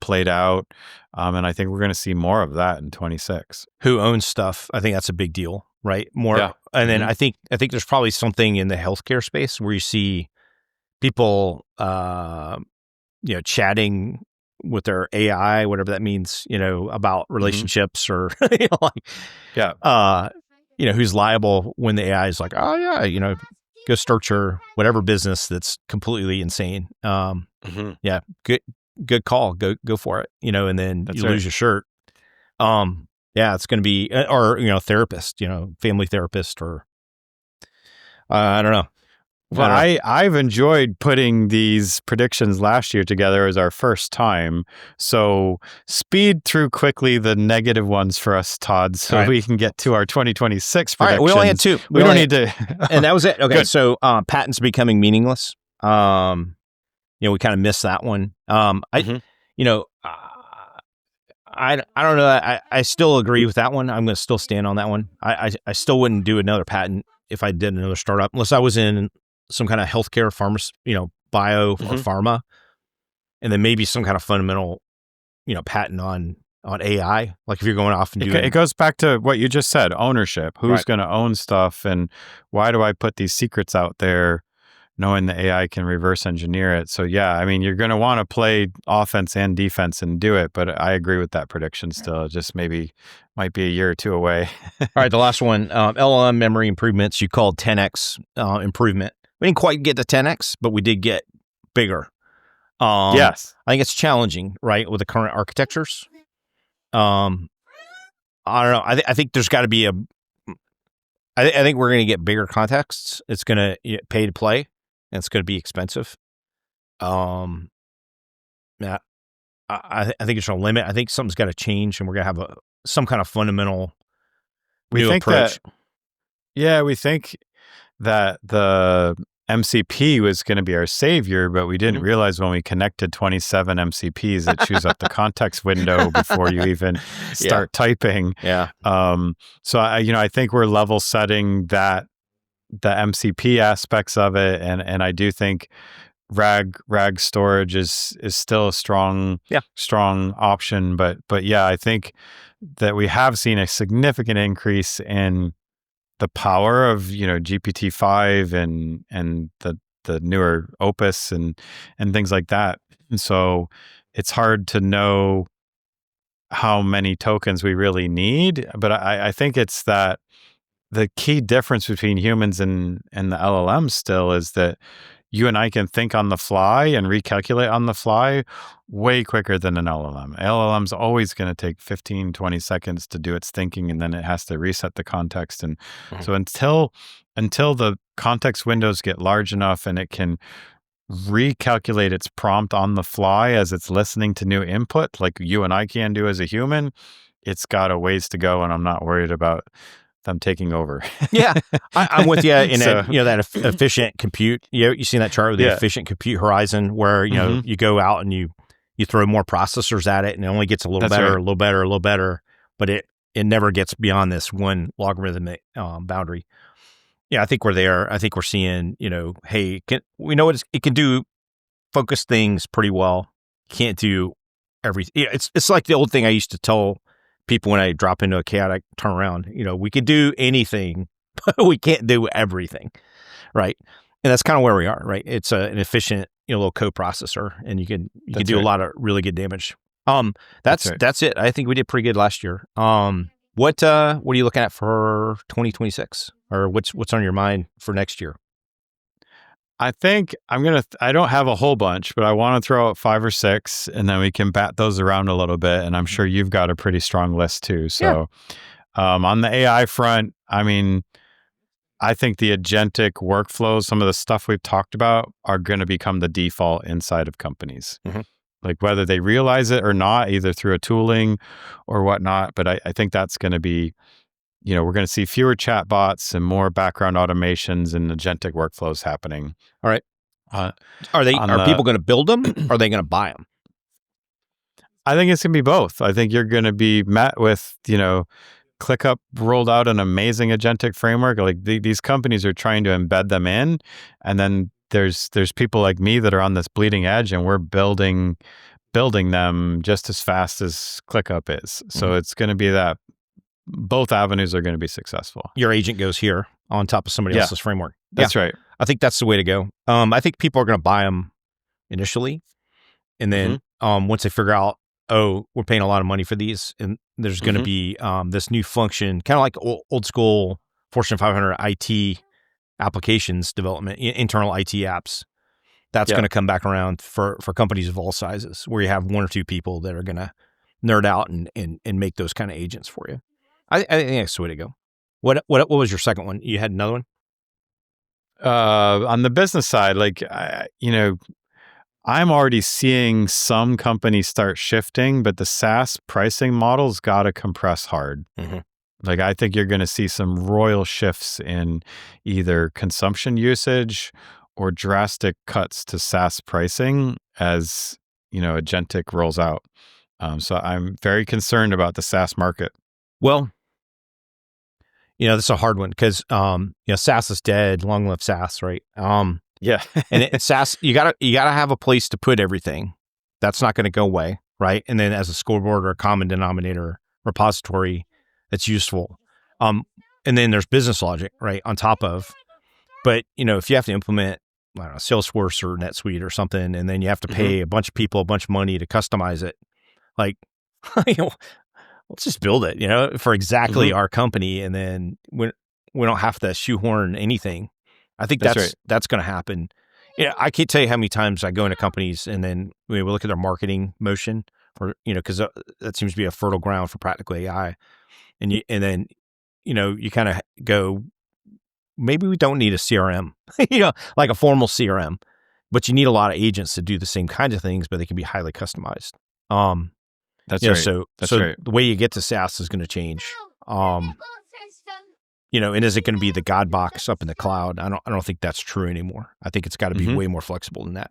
played out. And I think we're going to see more of that in 26. Who owns stuff? I think that's a big deal, right? More, Yeah. and then I think there's probably something in the healthcare space where you see people, chatting with their AI, whatever that means, about relationships or who's liable when the AI is like, oh yeah, go start your whatever business that's completely insane. Yeah, good call. Go for it. And then That's you right. lose your shirt. Yeah, it's going to be, or therapist, family therapist, or I don't know. Well, I've enjoyed putting these predictions last year together as our first time. So speed through quickly the negative ones for us, Todd, so we can get to our 2026 predictions. All right, we only had two. We don't need to. And that was it. Okay, Good. so patents becoming meaningless. We kind of missed that one. I don't know. I still agree with that one. I'm going to still stand on that one. I still wouldn't do another patent if I did another startup, unless I was in some kind of healthcare, bio or pharma, and then maybe some kind of fundamental, patent on AI. Like if you're going off and doing, it goes back to what you just said: ownership. Who's going to own stuff, and why do I put these secrets out there, knowing the AI can reverse engineer it? So yeah, I mean, you're going to want to play offense and defense and do it. But I agree with that prediction. Still, just maybe might be a year or two away. All right, the last one, LLM memory improvements. You called 10x improvement. We didn't quite get to 10x, but we did get bigger. Yes. I think it's challenging, right, with the current architectures. I don't know. I think there's got to be I think we're going to get bigger contexts. It's going to pay to play, and it's going to be expensive. Yeah, I think it's a limit. I think something's got to change, and we're going to have some kind of fundamental new approach. We think that the MCP was going to be our savior, but we didn't realize when we connected 27 MCPs, it chews up the context window before you even start typing. Yeah. So I think we're level setting the MCP aspects of it, and I do think RAG storage is still a strong option, but yeah, I think that we have seen a significant increase in the power of GPT-5 and the newer Opus and things like that. And so it's hard to know how many tokens we really need. But I think it's that the key difference between humans and the LLMs still is that you and I can think on the fly and recalculate on the fly way quicker than an LLM. LLM's always going to take 15, 20 seconds to do its thinking, and then it has to reset the context. And so until the context windows get large enough and it can recalculate its prompt on the fly as it's listening to new input, like you and I can do as a human, it's got a ways to go, and I'm not worried about them taking over. Yeah, I'm with you in that efficient compute. You seen that chart with the efficient compute horizon, where you go out and you throw more processors at it, and it only gets a little better, a little better, a little better, but it never gets beyond this one logarithmic boundary. Yeah, I think we're there. I think we're seeing, hey, we know what it can do. Focus things pretty well. Can't do everything. It's like the old thing I used to tell people when I drop into a chaotic turnaround. We can do anything, but we can't do everything, right? And that's kind of where we are, right? It's an efficient, little coprocessor, and you can do a lot of really good damage. That's it. I think we did pretty good last year. What are you looking at for 2026, or what's on your mind for next year? I think I don't have a whole bunch, but I want to throw out 5 or 6, and then we can bat those around a little bit. And I'm sure you've got a pretty strong list too. So on the AI front, I mean, I think the agentic workflows, some of the stuff we've talked about, are going to become the default inside of companies. Like whether they realize it or not, either through a tooling or whatnot. But I think that's going to be, we're going to see fewer chatbots and more background automations and agentic workflows happening. All right. Are people going to build them? Or are they going to buy them? I think it's going to be both. I think you're going to be met with, ClickUp rolled out an amazing agentic framework. Like these companies are trying to embed them in, and then there's people like me that are on this bleeding edge, and we're building building them just as fast as ClickUp is. So it's going to be that both avenues are going to be successful. Your agent goes here on top of somebody else's framework. That's right. I think that's the way to go. I think people are going to buy them initially, and then once they figure out, oh, we're paying a lot of money for these, and there's going to be this new function, kind of like old school Fortune 500 IT applications development, internal IT apps. That's going to come back around for companies of all sizes, where you have one or two people that are going to nerd out and make those kind of agents for you. I think that's the way to go. What was your second one? You had another one? On the business side, like, I'm already seeing some companies start shifting, but the SaaS pricing model's got to compress hard. Like, I think you're going to see some royal shifts in either consumption usage or drastic cuts to SaaS pricing as, Agentic rolls out. So I'm very concerned about the SaaS market. Well, this is a hard one because, SaaS is dead. Long live SaaS, right? Yeah. And SaaS, you gotta have a place to put everything. That's not going to go away, right? And then as a scoreboard or a common denominator repository that's useful. And then there's business logic, right, on top of. But, if you have to implement, I don't know, Salesforce or NetSuite or something, and then you have to pay a bunch of people a bunch of money to customize it, like, let's just build it, for exactly our company, and then we don't have to shoehorn anything. I think that's going to happen. I can't tell you how many times I go into companies and then we look at their marketing motion, or because that seems to be a fertile ground for practical AI, and then you kind of go, maybe we don't need a CRM, like a formal CRM, but you need a lot of agents to do the same kinds of things, but they can be highly customized. That's right. So the way you get to SaaS is going to change. And is it going to be the God box up in the cloud? I don't think that's true anymore. I think it's got to be way more flexible than that.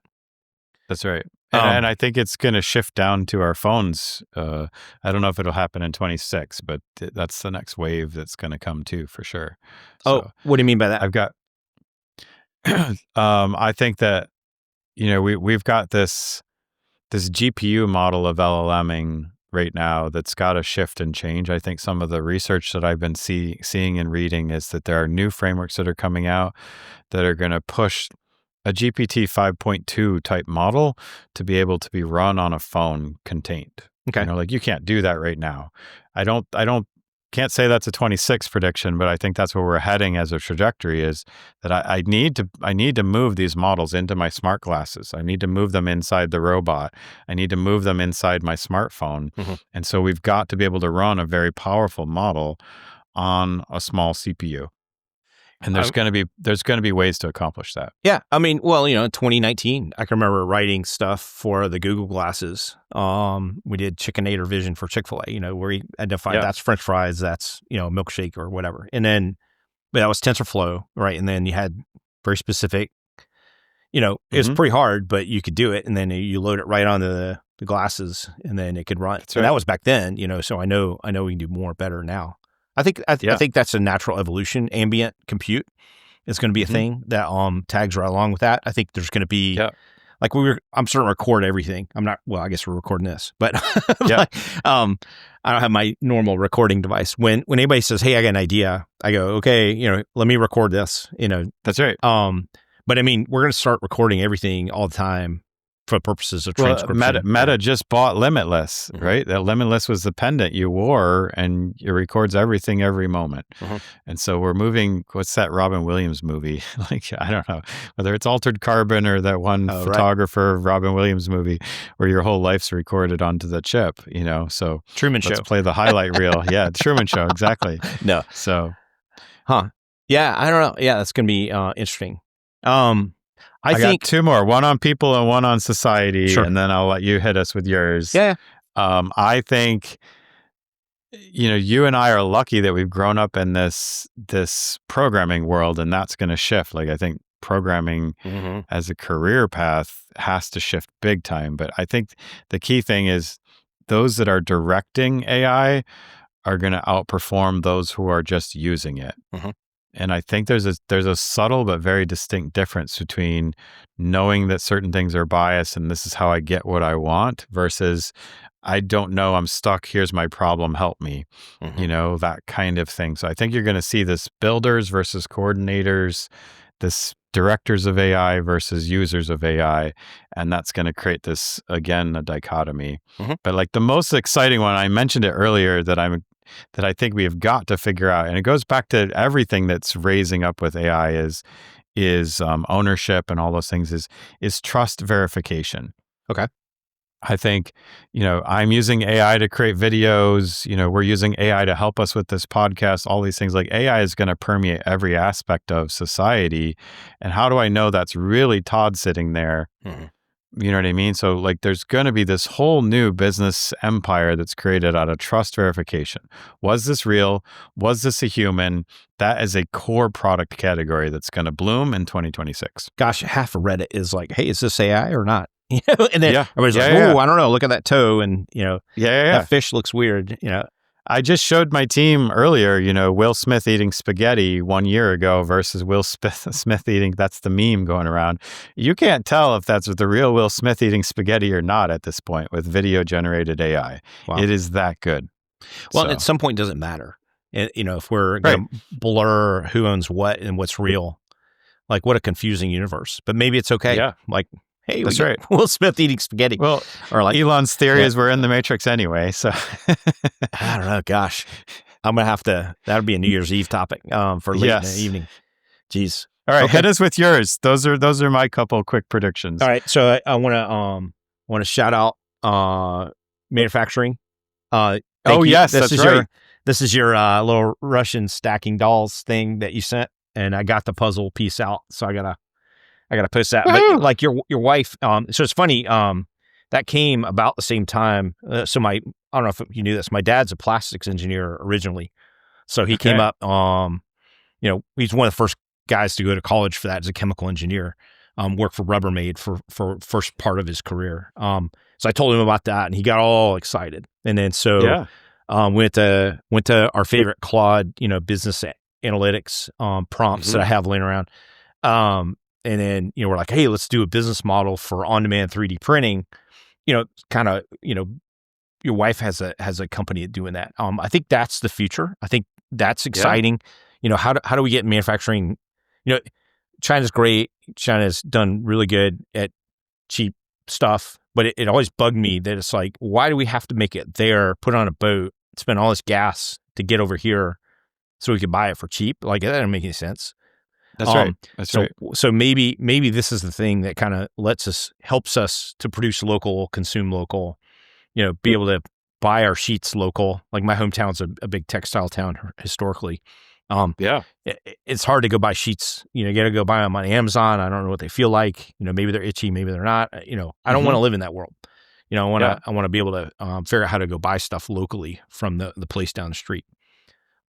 That's right. And I think it's going to shift down to our phones. I don't know if it'll happen in 26, but that's the next wave that's going to come too, for sure. So, what do you mean by that? I've got, I think that, we've got this GPU model of LLMing right now that's got to shift and change. I think some of the research that I've been seeing and reading is that there are new frameworks that are coming out that are going to push a GPT 5.2 type model to be able to be run on a phone contained. Okay. Like, you can't do that right now. Can't say that's a 26 prediction, but I think that's where we're heading as a trajectory, is that I need to move these models into my smart glasses. I need to move them inside the robot. I need to move them inside my smartphone. And so we've got to be able to run a very powerful model on a small CPU. And there's going to be ways to accomplish that. Yeah. I mean, well, in 2019, I can remember writing stuff for the Google glasses. We did Chickenator Vision for Chick-fil-A, where we identified that's French fries, that's, milkshake or whatever. And then, but that was TensorFlow, right? And then you had very specific, it was pretty hard, but you could do it. And then you load it right onto the glasses, and then it could run. So that was back then, so I know we can do more better now. I think that's a natural evolution. Ambient compute is going to be a thing that tags right along with that. I think there's going to be like I'm starting to record everything. I'm not. Well, I guess we're recording this, but I don't have my normal recording device. When anybody says, "Hey, I got an idea," I go, "Okay, let me record this." That's right. But I mean, we're going to start recording everything all the time for purposes of transcription. Meta just bought Limitless, right? That Limitless was the pendant you wore, and it records everything every moment. And so we're moving. What's that Robin Williams movie? Like, I don't know whether it's Altered Carbon or that one photographer Robin Williams movie where your whole life's recorded onto the chip. So Truman Show. Let's play the highlight reel. Yeah, Truman Show, exactly. No, so, yeah, I don't know. Yeah, that's going to be interesting. I think got two more, one on people and one on society, and then I'll let you hit us with yours. Yeah. I think, you and I are lucky that we've grown up in this programming world, and that's going to shift. Like, I think programming as a career path has to shift big time. But I think the key thing is those that are directing AI are going to outperform those who are just using it. And I think there's a subtle but very distinct difference between knowing that certain things are biased and this is how I get what I want versus I don't know, I'm stuck, here's my problem, help me. That kind of thing. So I think you're going to see this builders versus coordinators, this directors of AI versus users of AI, and that's going to create this, again, a dichotomy. But like the most exciting one, I mentioned it earlier, that I think we have got to figure out, and it goes back to everything that's raising up with AI is ownership and all those things, is trust verification. Okay. I think, I'm using AI to create videos, we're using AI to help us with this podcast, all these things. Like AI is going to permeate every aspect of society. And how do I know that's really Todd sitting there? You know what I mean? So like there's going to be this whole new business empire that's created out of trust verification. Was this real? Was this a human? That is a core product category that's going to bloom in 2026. Gosh, half of Reddit is like, hey, is this AI or not? And then everybody's like, I don't know, look at that toe, and that fish looks weird. I just showed my team earlier, Will Smith eating spaghetti 1 year ago versus Will Smith eating, that's the meme going around. You can't tell if that's the real Will Smith eating spaghetti or not at this point with video generated AI. Wow. It is that good. Well, at some point it doesn't matter. If we're going to blur who owns what and what's real, like what a confusing universe. But maybe it's okay. Yeah. Like, hey, that's right. Will Smith eating spaghetti. Well, or like Elon's theory is we're in the Matrix anyway. So I don't know. Gosh, I'm gonna have to. That'll be a New Year's Eve topic for late in the evening. Jeez. All right, hit us with yours. Those are my couple quick predictions. All right, so I want to shout out manufacturing. Yes, that's right. This is your little Russian stacking dolls thing that you sent, and I got the puzzle piece out, so I gotta post that. Woo-hoo! But like your wife, so it's funny, that came about the same time. So I don't know if you knew this, my dad's a plastics engineer originally. So he came up, he's one of the first guys to go to college for that as a chemical engineer, worked for Rubbermaid for first part of his career. So I told him about that and he got all excited. And then went to our favorite Claude, business analytics prompts that I have laying around. And then, we're like, hey, let's do a business model for on-demand 3D printing. Your wife has a company doing that. I think that's the future. I think that's exciting. How do we get manufacturing? China's great. China's done really good at cheap stuff, but it always bugged me that it's like, why do we have to make it there, put on a boat, spend all this gas to get over here so we could buy it for cheap? Like, that doesn't make any sense. That's right. That's right. So maybe this is the thing that kind of helps us to produce local, consume local, be able to buy our sheets local. Like my hometown's a big textile town historically. It's hard to go buy sheets. You got to go buy them on Amazon. I don't know what they feel like. Maybe they're itchy, maybe they're not. I don't want to live in that world. I want to be able to figure out how to go buy stuff locally from the place down the street.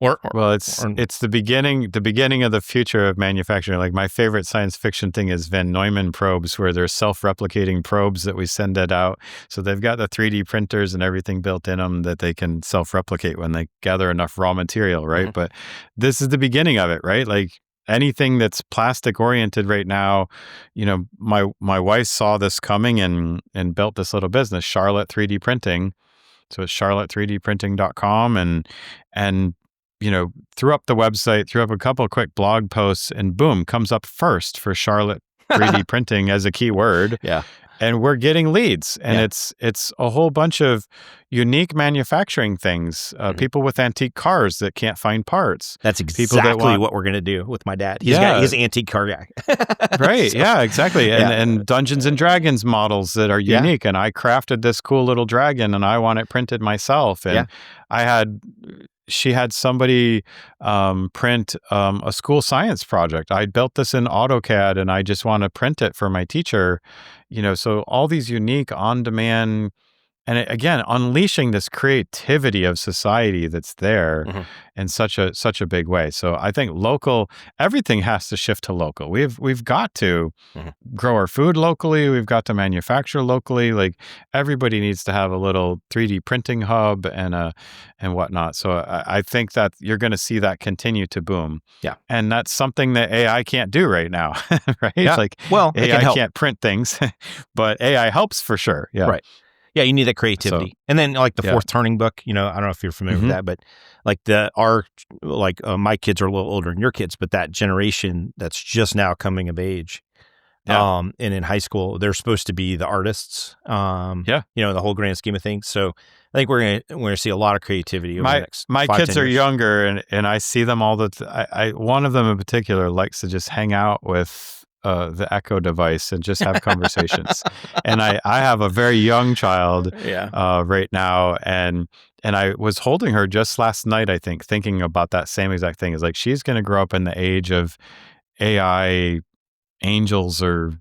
It's the beginning of the future of manufacturing. Like my favorite science fiction thing is Van Neumann probes, where they're self-replicating probes that we send it out. So they've got the 3D printers and everything built in them that they can self-replicate when they gather enough raw material, right? But this is the beginning of it, right? Like anything that's plastic oriented right now, my wife saw this coming and built this little business, Charlotte 3D Printing. So it's charlotte3dprinting.com and threw up the website, threw up a couple of quick blog posts, and boom, comes up first for Charlotte 3D printing as a keyword. Yeah. And we're getting leads. And it's a whole bunch of unique manufacturing things. People with antique cars that can't find parts. That's exactly what we're going to do with my dad. He's an antique car guy. Right. Yeah, exactly. And Dungeons and Dragons models that are unique. And I crafted this cool little dragon and I want it printed myself. And she had somebody print a school science project. I built this in AutoCAD and I just want to print it for my teacher. So all these unique on-demand again, unleashing this creativity of society that's there Mhm. in such a big way. So I think everything has to shift to local. We've got to Mhm. grow our food locally. We've got to manufacture locally. Like everybody needs to have a little 3D printing hub and whatnot. So I think that you're going to see that continue to boom. Yeah. And that's something that AI can't do right now, right? Yeah. Like Well, it can AI help. can't print things, but AI helps for sure. Yeah. Right. Yeah, you need that creativity. And then like the Yeah. fourth turning book, I don't know if you're familiar with that, but like my kids are a little older than your kids, but that generation that's just now coming of age. Yeah. And in high school, they're supposed to be the artists. Yeah. The whole grand scheme of things. So I think we're gonna see a lot of creativity over the next My 5, kids 10 are years. younger, and I see them all one of them in particular likes to just hang out with the Echo device and just have conversations. And I have a very young child right now, and I was holding her just last night, I think, thinking about that same exact thing. Is like she's going to grow up in the age of AI angels or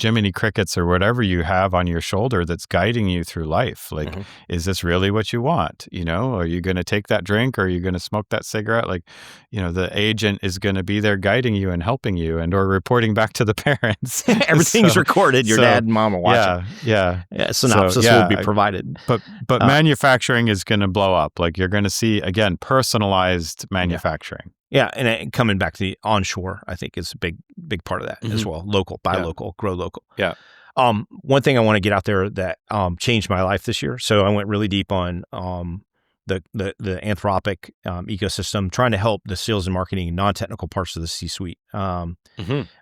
Jiminy Crickets or whatever you have on your shoulder that's guiding you through life. Like, is this really what you want? Are you going to take that drink, or are you going to smoke that cigarette? Like, the agent is going to be there guiding you and helping you or reporting back to the parents. Everything's recorded. Your dad and mom are watching. Yeah. Synopsis will be provided. But manufacturing is going to blow up. Like you're going to see, again, personalized manufacturing. Yeah, and coming back to the onshore, I think is a big part of that as well. Local, buy local, grow local. Yeah. One thing I want to get out there that changed my life this year. So I went really deep on the Anthropic ecosystem, trying to help the sales and marketing non-technical parts of the C-suite. Wound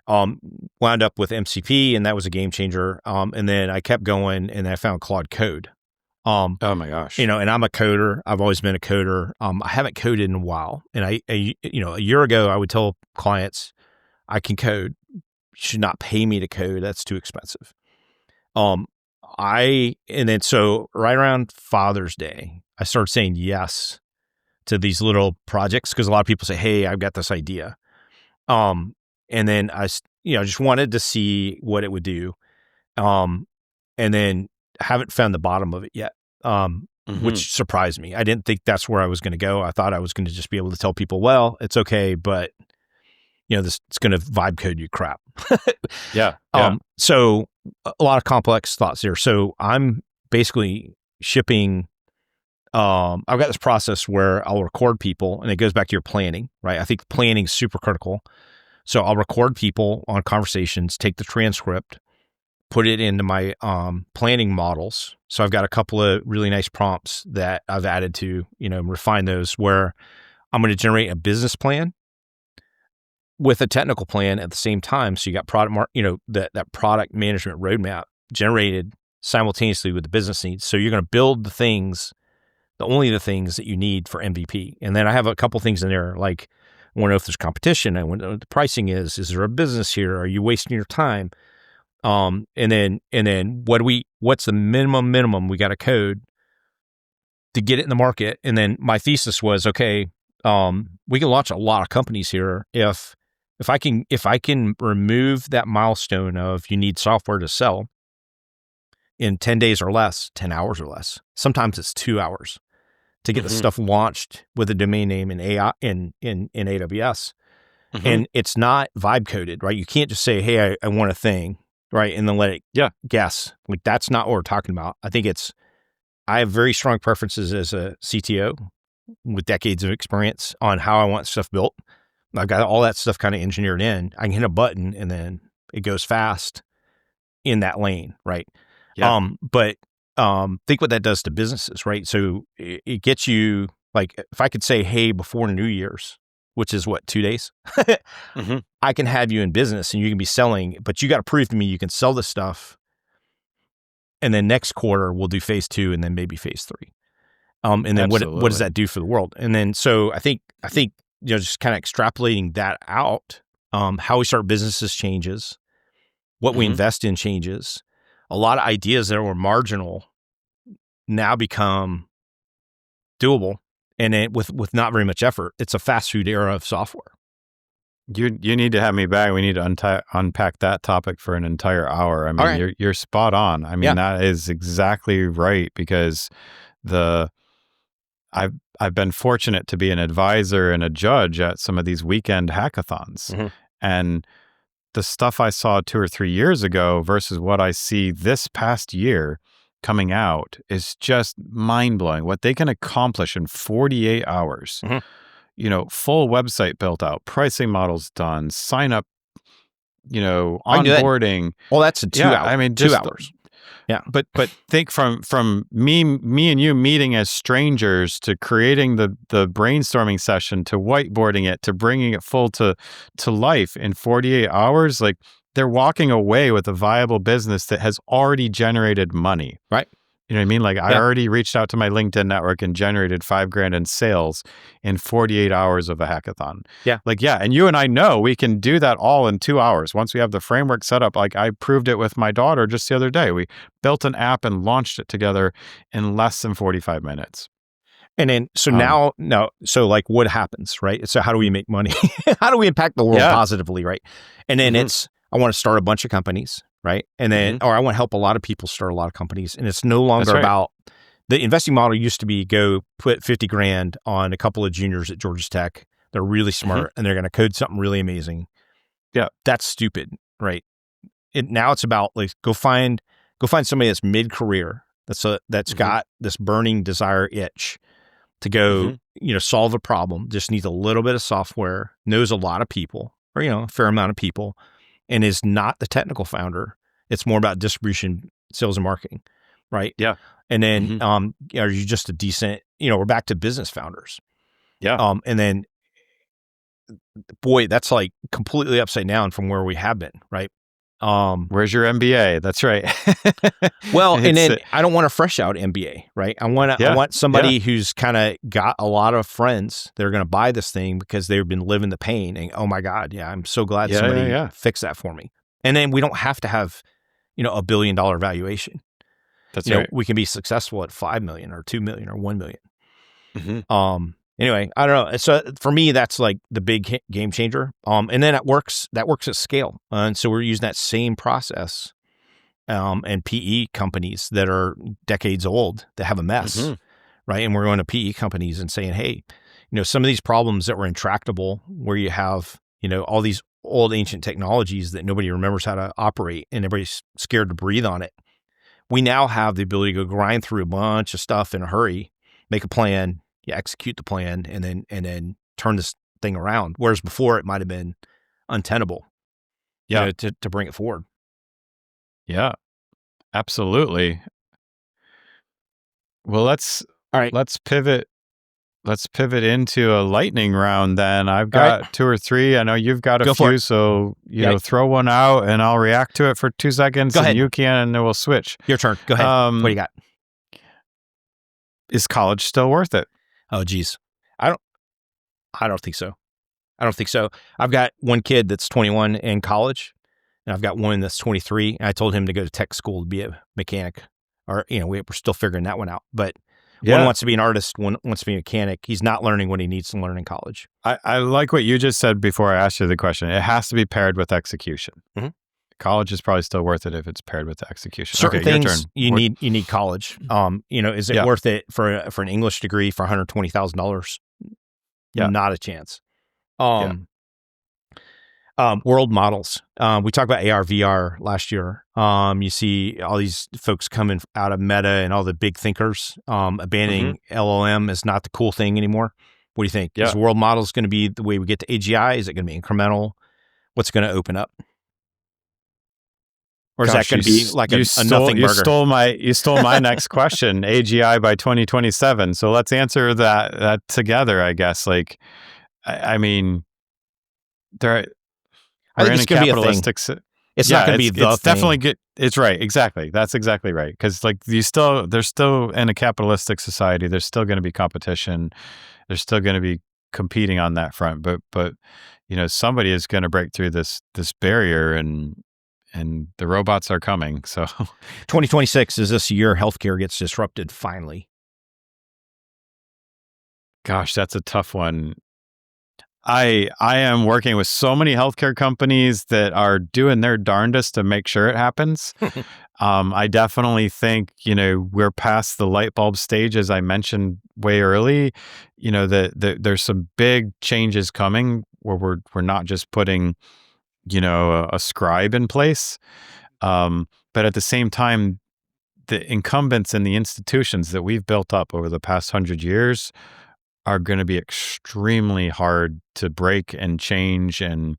up with MCP, and that was a game changer. And then I kept going, and I found Claude Code. Oh my gosh. And I'm a coder. I've always been a coder. I haven't coded in a while. And a year ago, I would tell clients, I can code. You should not pay me to code. That's too expensive. So right around Father's Day, I started saying yes to these little projects because a lot of people say, hey, I've got this idea. And then I just wanted to see what it would do. And then haven't found the bottom of it yet, which surprised me. I didn't think that's where I was going to go. I thought I was going to just be able to tell people, well, it's okay, but it's going to vibe code you crap. Yeah. So a lot of complex thoughts there. So I'm basically shipping. I've got this process where I'll record people, and it goes back to your planning, right? I think planning is super critical. So I'll record people on conversations, take the transcript, put it into my planning models. So I've got a couple of really nice prompts that I've added to, refine those, where I'm going to generate a business plan with a technical plan at the same time. So you got that product management roadmap generated simultaneously with the business needs. So you're going to build only the things that you need for MVP. And then I have a couple things in there, like I want to know if there's competition. I want to know what the pricing is. Is there a business here? Are you wasting your time? And then what's the minimum we got to code to get it in the market? And then my thesis was, okay, we can launch a lot of companies here if I can remove that milestone of you need software to sell in 10 days or less, 10 hours or less. Sometimes it's 2 hours to get the stuff launched with a domain name in AI in AWS. And it's not vibe coded, right? You can't just say, hey, I want a thing, right? And then let it guess. Like that's not what we're talking about. I have very strong preferences as a CTO with decades of experience on how I want stuff built. I've got all that stuff kind of engineered in. I can hit a button and then it goes fast in that lane, right? Yeah. But think what that does to businesses, right? So it gets you, like, if I could say, hey, before New Year's, which is what, 2 days, I can have you in business and you can be selling, but you got to prove to me you can sell this stuff. And then next quarter we'll do phase 2 and then maybe phase 3. And then what does that do for the world? And then, so I think, just kind of extrapolating that out, how we start businesses changes, what we invest in changes. A lot of ideas that were marginal now become doable, and with not very much effort. It's a fast food era of software. You need to have me back. We need to unpack that topic for an entire hour. I mean, right. you're spot on. I mean, Yeah. that is exactly right, because the I've been fortunate to be an advisor and a judge at some of these weekend hackathons. Mm-hmm. And the stuff I saw 2 or 3 years ago versus what I see this past year coming out is just mind-blowing. What they can accomplish in 48 hours. Mm-hmm. Full website built out, pricing models done, sign up, I can do that. onboarding. Well, that's in 2 Yeah, hours. I mean, 2 just hours. Yeah. but think from me and you meeting as strangers to creating the brainstorming session to whiteboarding it to bringing it full to life in 48 hours. Like, they're walking away with a viable business that has already generated money. Right. You know what I mean? Like, I Yeah. already reached out to my LinkedIn network and generated $5,000 in sales in 48 hours of a hackathon. Yeah. Like, yeah. And you and I know we can do that all in 2 hours. Once we have the framework set up, like I proved it with my daughter just the other day. We built an app and launched it together in less than 45 minutes. And then, so like what happens, right? So how do we make money? How do we impact the world positively, right? And then I want to start a bunch of companies, right? And then, or I want to help a lot of people start a lot of companies. And it's no longer about, the investing model used to be go put 50 grand on a couple of juniors at Georgia Tech. They're really smart and they're going to code something really amazing. Yeah. That's stupid, right? Now it's about like, go find somebody that's mid-career, that's got this burning desire itch to go, solve a problem, just needs a little bit of software, knows a lot of people, or, a fair amount of people, and is not the technical founder. It's more about distribution, sales, and marketing, right? Yeah. And then, are you just a decent, we're back to business founders. Yeah. And then, boy, that's like completely upside down from where we have been, right? Where's your MBA? That's right. Well, and then I don't want a fresh out MBA, right? I want somebody who's kind of got a lot of friends that are going to buy this thing because they've been living the pain and, oh my God, I'm so glad somebody fixed that for me. And then we don't have to have, $1 billion valuation. That's right. We can be successful at 5 million or 2 million or 1 million. Anyway, I don't know. So for me, that's like the big game changer. And then that works at scale. And so we're using that same process, and PE companies that are decades old that have a mess, right? And we're going to PE companies and saying, hey, some of these problems that were intractable, where you have, all these old ancient technologies that nobody remembers how to operate and everybody's scared to breathe on it. We now have the ability to go grind through a bunch of stuff in a hurry, make a plan, execute the plan, and then turn this thing around. Whereas before it might have been untenable, to bring it forward. Yeah, absolutely. Well, let's pivot. Let's pivot into a lightning round then. I've got 2 or 3. I know you've got a few, so throw one out and I'll react to it for 2 seconds. Go ahead. You can, and then we'll switch. Your turn. Go ahead. What do you got? Is college still worth it? Oh, geez. I don't think so. I've got one kid that's 21 in college, and I've got one that's 23. And I told him to go to tech school to be a mechanic, or, we're still figuring that one out. But one wants to be an artist, one wants to be a mechanic. He's not learning what he needs to learn in college. I like what you just said before I asked you the question. It has to be paired with execution. College is probably still worth it if it's paired with execution. Certain things you need college. Is it worth it for an English degree for $120,000? Not a chance. World models. We talked about AR, VR last year. You see all these folks coming out of Meta and all the big thinkers, abandoning LLM is not the cool thing anymore. What do you think? Is world models going to be the way we get to AGI? Is it going to be incremental? What's going to open up? Or is that going to be like a nothing burger? You stole my next question. AGI by 2027. So let's answer that together, I guess. Like, I mean, I think it's going to be a thing. It's not going to be the it's thing. Definitely good. It's right. Exactly. That's exactly right. Because like there's still in a capitalistic society, there's still going to be competition. There's still going to be competing on that front. But somebody is going to break through this barrier, and the robots are coming. So 2026 is this year healthcare gets disrupted finally. Gosh, that's a tough one. I am working with so many healthcare companies that are doing their darndest to make sure it happens. I definitely think, we're past the light bulb stage, as I mentioned way early. That there's some big changes coming where we're not just putting, a scribe in place. But at the same time, the incumbents in the institutions that we've built up over the past 100 years are going to be extremely hard to break and change and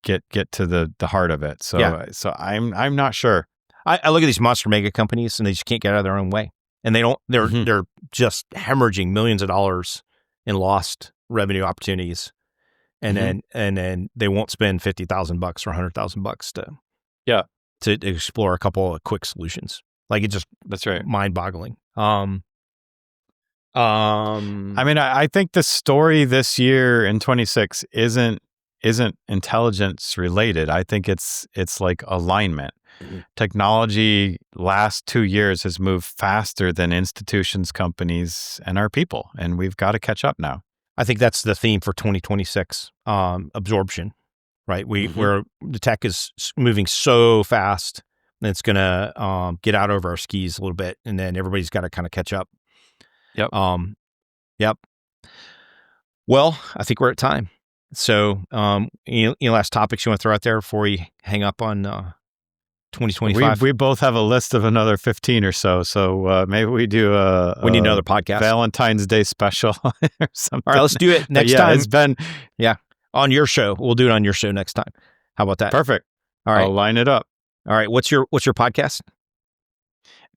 get to the heart of it. So I'm not sure. I look at these monster mega companies and they just can't get out of their own way, and they're just hemorrhaging millions of dollars in lost revenue opportunities, and then they won't spend $50,000 or $100,000 to explore a couple of quick solutions. Like, it's just, that's right, mind-boggling. I think the story this year in 26 isn't intelligence related. I think it's like alignment. Technology last 2 years has moved faster than institutions, companies, and our people, and we've got to catch up now. I think that's the theme for 2026, absorption, right? Where the tech is moving so fast that it's going to get out over our skis a little bit, and then everybody's got to kind of catch up. Yep. Well, I think we're at time. So, any last topics you want to throw out there before we hang up on 2025? We both have a list of another 15 or so. So maybe we do we need another podcast, Valentine's Day special or something. All right, let's do it next time. It's been on your show. We'll do it on your show next time. How about that? Perfect. All right, I'll line it up. All right, what's your podcast?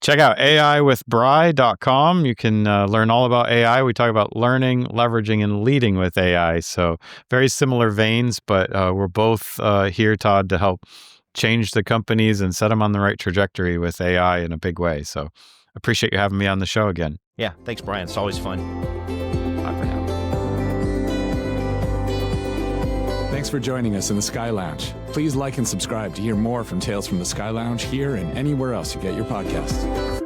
Check out aiwithbry.com. You can learn all about AI. We talk about learning, leveraging, and leading with AI. So very similar veins, but we're both here, Todd, to help change the companies and set them on the right trajectory with AI in a big way. So appreciate you having me on the show again. Yeah, thanks, Bryan. It's always fun. Bye for now. Thanks for joining us in the Sky Lounge. Please like and subscribe to hear more from Tales from the Sky Lounge here and anywhere else you get your podcasts.